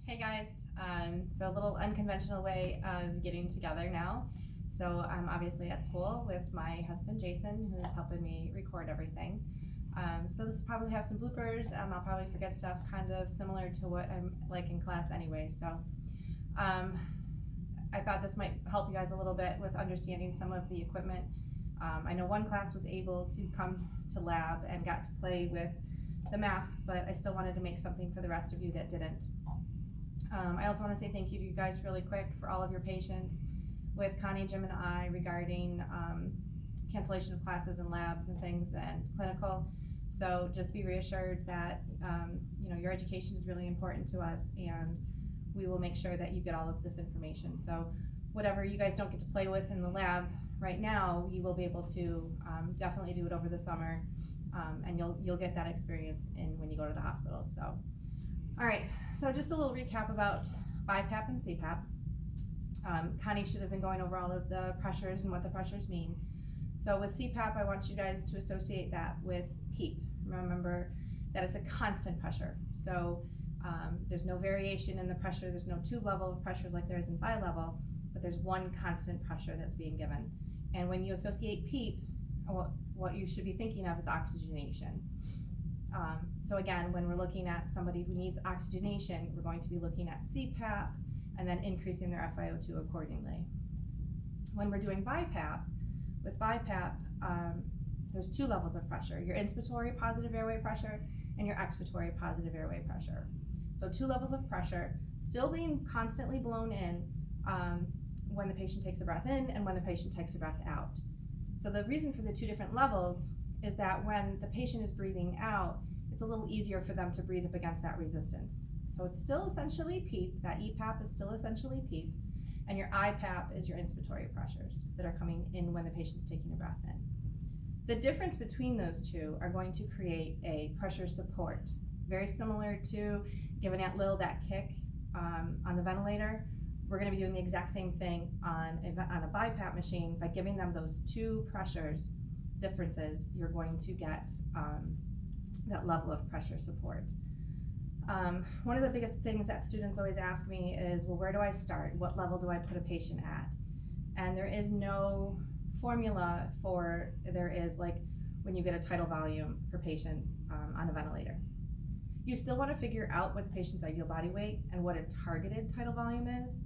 Hey guys, so a little unconventional way of getting together now. So I'm obviously at school with my husband Jason, who's helping me record everything. So this will probably have some bloopers, and I'll probably forget stuff kind of similar to what I'm like in class anyway. So I thought this might help you guys a little bit with understanding some of the equipment. I know one class was able to come to lab and got to play with the masks, but I still wanted to make something for the rest of you that didn't. I also want to say thank you to you guys really quick for all of your patience with Connie, Jim, and I regarding cancellation of classes and labs and things and clinical. So just be reassured that your education is really important to us, and we will make sure that you get all of this information. So whatever you guys don't get to play with in the lab right now, you will be able to definitely do it over the summer, and you'll get that experience when you go to the hospital. So. All right, so just a little recap about BiPAP and CPAP. Connie should have been going over all of the pressures and what the pressures mean. So with CPAP, I want you guys to associate that with PEEP. Remember that it's a constant pressure. So there's no variation in the pressure. There's no tube level of pressures like there is in bilevel, but there's one constant pressure that's being given. And when you associate PEEP, what you should be thinking of is oxygenation. So again, when we're looking at somebody who needs oxygenation, we're going to be looking at CPAP and then increasing their FiO2 accordingly. When we're doing BiPAP, with BiPAP, there's two levels of pressure: your inspiratory positive airway pressure and your expiratory positive airway pressure. So two levels of pressure still being constantly blown in when the patient takes a breath in and when the patient takes a breath out. So the reason for the two different levels is that when the patient is breathing out, it's a little easier for them to breathe up against that resistance. So it's still essentially PEEP, that EPAP is still essentially PEEP, and your IPAP is your inspiratory pressures that are coming in when the patient's taking a breath in. The difference between those two are going to create a pressure support, very similar to giving Aunt Lil that kick on the ventilator. We're going to be doing the exact same thing on a BiPAP machine. By giving them those two pressures differences, you're going to get that level of pressure support. One of the biggest things that students always ask me is, well, where do I start? What level do I put a patient at? And there is no formula there is like when you get a tidal volume for patients on a ventilator. You still want to figure out what the patient's ideal body weight and what a targeted tidal volume is,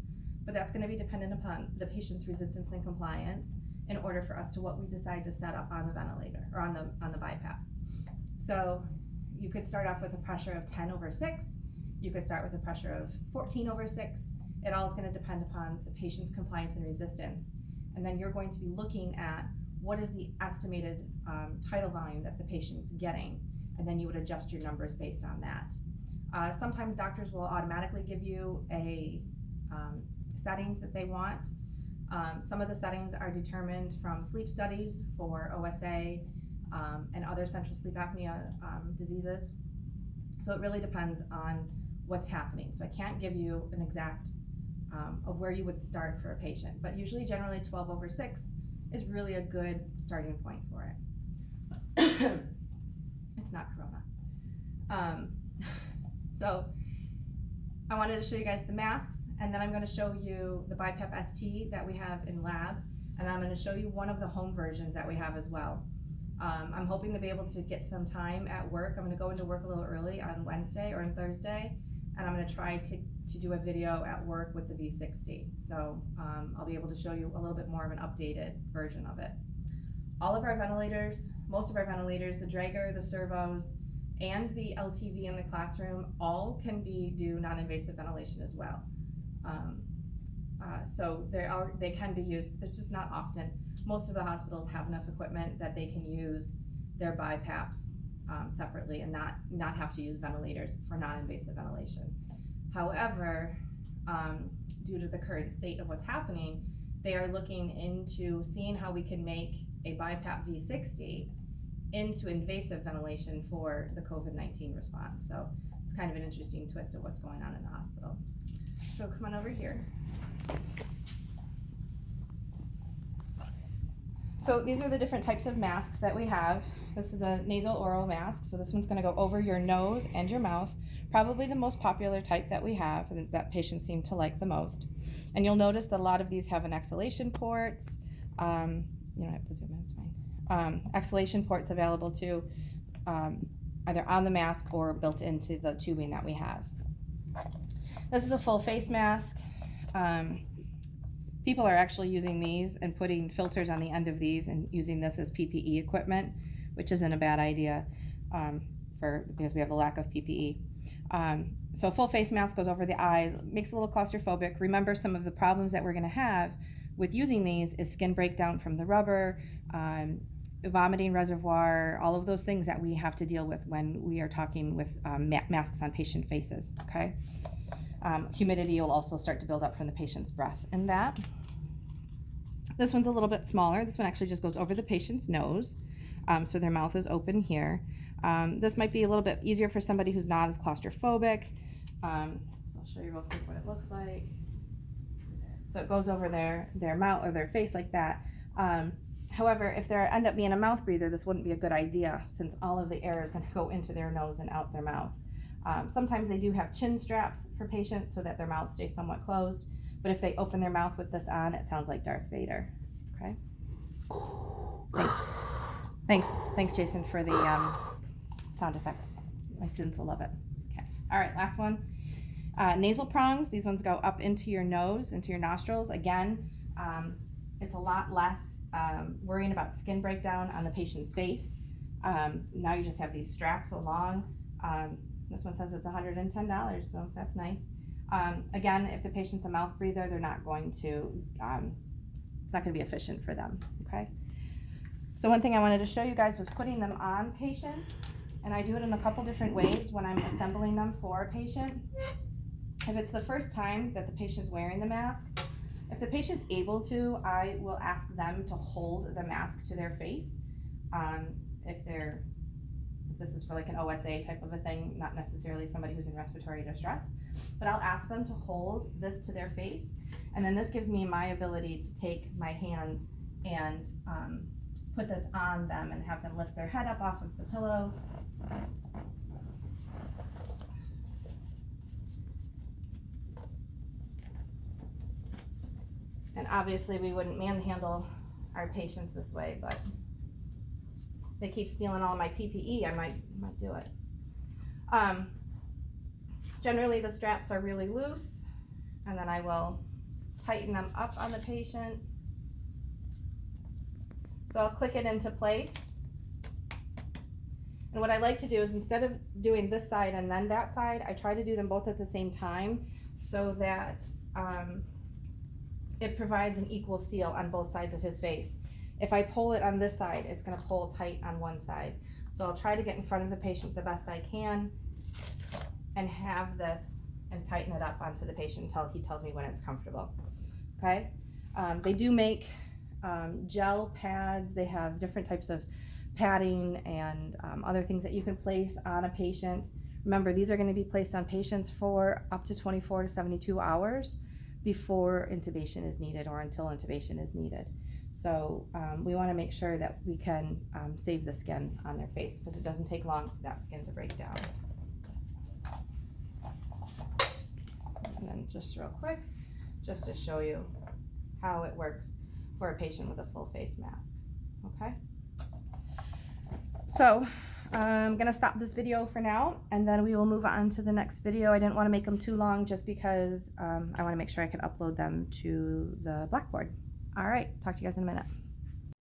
but that's going to be dependent upon the patient's resistance and compliance in order for us to what we decide to set up on the ventilator or on the BiPAP. So you could start off with a pressure of 10/6. You could start with a pressure of 14/6. It all is going to depend upon the patient's compliance and resistance. And then you're going to be looking at what is the estimated tidal volume that the patient's getting, and then you would adjust your numbers based on that. Sometimes doctors will automatically give you a settings that they want. Some of the settings are determined from sleep studies for OSA and other central sleep apnea diseases. So it really depends on what's happening. So I can't give you an exact of where you would start for a patient, but usually generally 12/6 is really a good starting point for it. It's not Corona. So I wanted to show you guys the masks, and then I'm going to show you the BiPAP ST that we have in lab, and I'm going to show you one of the home versions that we have as well. I'm hoping to be able to get some time at work. I'm going to go into work a little early on Wednesday or on Thursday, and I'm going to try to do a video at work with the V60. So I'll be able to show you a little bit more of an updated version of it. All of our ventilators, most of our ventilators, the Draeger, the servos, and the LTV in the classroom, all can do non-invasive ventilation as well. So they can be used. It's just not often. Most of the hospitals have enough equipment that they can use their BiPAPs separately and not have to use ventilators for non-invasive ventilation. However, due to the current state of what's happening, they are looking into seeing how we can make a BiPAP V60 into invasive ventilation for the COVID-19 response. So it's kind of an interesting twist of what's going on in the hospital. So come on over here. So these are the different types of masks that we have. This is a nasal oral mask. So this one's going to go over your nose and your mouth. Probably the most popular type that we have, that patients seem to like the most. And you'll notice that a lot of these have an exhalation ports. You don't have to zoom in, it's fine. Exhalation ports available too, either on the mask or built into the tubing that we have. This is a full face mask. People are actually using these and putting filters on the end of these and using this as PPE equipment, which isn't a bad idea because we have a lack of PPE. So a full face mask goes over the eyes, makes it a little claustrophobic. Remember, some of the problems that we're going to have with using these is skin breakdown from the rubber, vomiting reservoir, all of those things that we have to deal with when we are talking with masks on patient faces, okay? Humidity will also start to build up from the patient's breath in that. This one's a little bit smaller. This one actually just goes over the patient's nose, so their mouth is open here. This might be a little bit easier for somebody who's not as claustrophobic. So I'll show you real quick what it looks like. So it goes over their mouth or their face like that. However, if they end up being a mouth breather, this wouldn't be a good idea since all of the air is going to go into their nose and out their mouth. Sometimes they do have chin straps for patients so that their mouth stays somewhat closed. But if they open their mouth with this on, it sounds like Darth Vader. Okay. Thanks, Jason, for the sound effects. My students will love it. Okay. All right, last one. Nasal prongs. These ones go up into your nose, into your nostrils. Again, it's a lot less worrying about skin breakdown on the patient's face. Now you just have these straps along. This one says it's $110, so that's nice. Again, if the patient's a mouth breather, they're not going to, it's not going to be efficient for them, okay? So one thing I wanted to show you guys was putting them on patients, and I do it in a couple different ways when I'm assembling them for a patient. If it's the first time that the patient's wearing the mask, if the patient's able to, I will ask them to hold the mask to their face. If this is for like an OSA type of a thing, not necessarily somebody who's in respiratory distress, but I'll ask them to hold this to their face, and then this gives me my ability to take my hands and put this on them and have them lift their head up off of the pillow. And obviously we wouldn't manhandle our patients this way, but they keep stealing all my PPE, I might do it. Generally the straps are really loose, and then I will tighten them up on the patient. So I'll click it into place. And what I like to do is, instead of doing this side and then that side, I try to do them both at the same time so that it provides an equal seal on both sides of his face. If I pull it on this side, it's going to pull tight on one side. So I'll try to get in front of the patient the best I can and have this and tighten it up onto the patient until he tells me when it's comfortable. Okay? They do make gel pads. They have different types of padding and other things that you can place on a patient. Remember, these are going to be placed on patients for up to 24 to 72 hours before intubation is needed or until intubation is needed. So we want to make sure that we can save the skin on their face, because it doesn't take long for that skin to break down. And then just real quick, just to show you how it works for a patient with a full face mask. Okay, so I'm gonna stop this video for now, and then we will move on to the next video. I didn't want to make them too long just because I want to make sure I can upload them to the Blackboard. All right, talk to you guys in a minute.